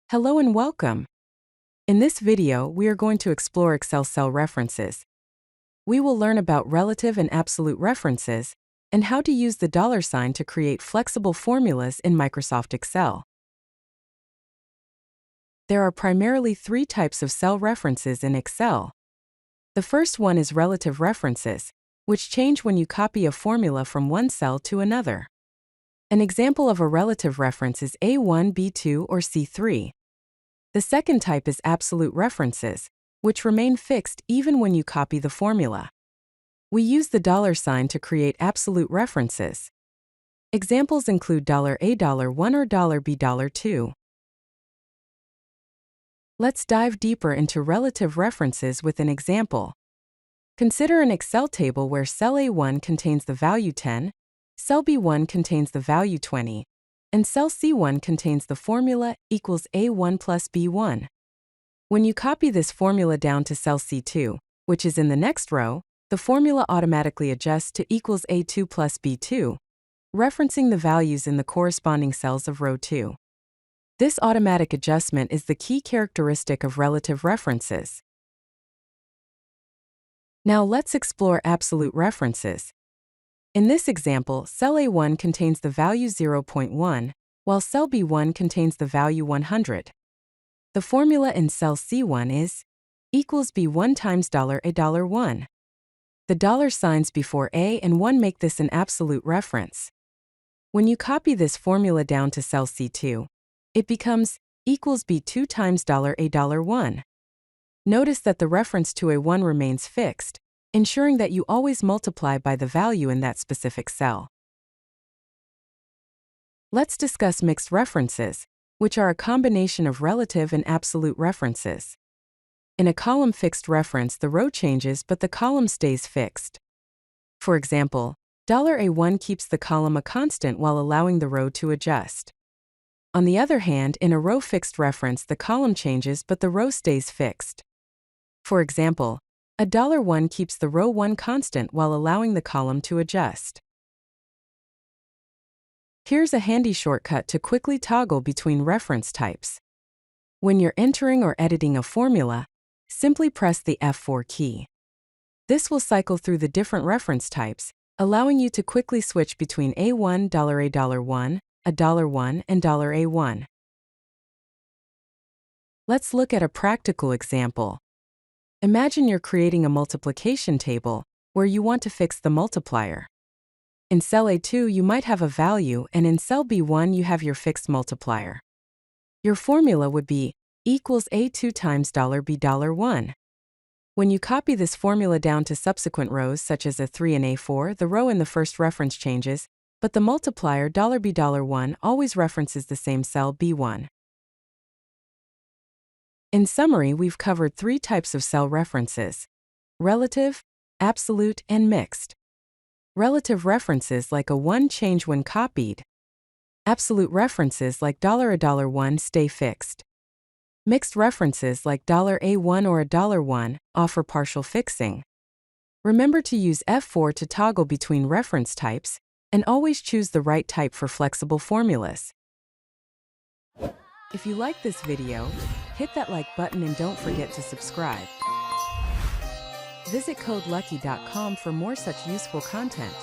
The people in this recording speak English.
Hello and welcome. In this video, we are going to explore Excel cell references. We will learn about relative and absolute references and how to use the dollar sign to create flexible formulas in Microsoft Excel. There are primarily three types of cell references in Excel. The first one is relative references, which change when you copy a formula from one cell to another. An example of a relative reference is A1, B2, or C3. The second type is absolute references, which remain fixed even when you copy the formula. We use the dollar sign to create absolute references. Examples include $A, $1, or $B, $2. Let's dive deeper into relative references with an example. Consider an Excel table where cell A1 contains the value 10, cell B1 contains the value 20, and cell C1 contains the formula equals A1 plus B1. When you copy this formula down to cell C2, which is in the next row, the formula automatically adjusts to equals A2 plus B2, referencing the values in the corresponding cells of row 2. This automatic adjustment is the key characteristic of relative references. Now let's explore absolute references. In this example, cell A1 contains the value 0.1, while cell B1 contains the value 100. The formula in cell C1 is equals B1 times $A $1. The dollar signs before A and 1 make this an absolute reference. When you copy this formula down to cell C2, it becomes equals B2 times $A $1. Notice that the reference to A1 remains fixed, ensuring that you always multiply by the value in that specific cell. Let's discuss mixed references, which are a combination of relative and absolute references. In a column fixed reference, the row changes but the column stays fixed. For example, $A1 keeps the column a constant while allowing the row to adjust. On the other hand, in a row fixed reference, the column changes but the row stays fixed. For example, $1 keeps the row 1 constant while allowing the column to adjust. Here's a handy shortcut to quickly toggle between reference types. When you're entering or editing a formula, simply press the F4 key. This will cycle through the different reference types, allowing you to quickly switch between A1, $A, $1, $1, and $A1. Let's look at a practical example. Imagine you're creating a multiplication table where you want to fix the multiplier. In cell A2 you might have a value and in cell B1 you have your fixed multiplier. Your formula would be equals A2 times $B $1. When you copy this formula down to subsequent rows such as A3 and A4, the row in the first reference changes, but the multiplier $B $1 always references the same cell B1. In summary, we've covered three types of cell references: relative, absolute, and mixed. Relative references like a 1 change when copied. Absolute references like $A $1 stay fixed. Mixed references like $A1 or $1 offer partial fixing. Remember to use F4 to toggle between reference types, and always choose the right type for flexible formulas. If you like this video, hit that like button and don't forget to subscribe. Visit codelucky.com for more such useful content.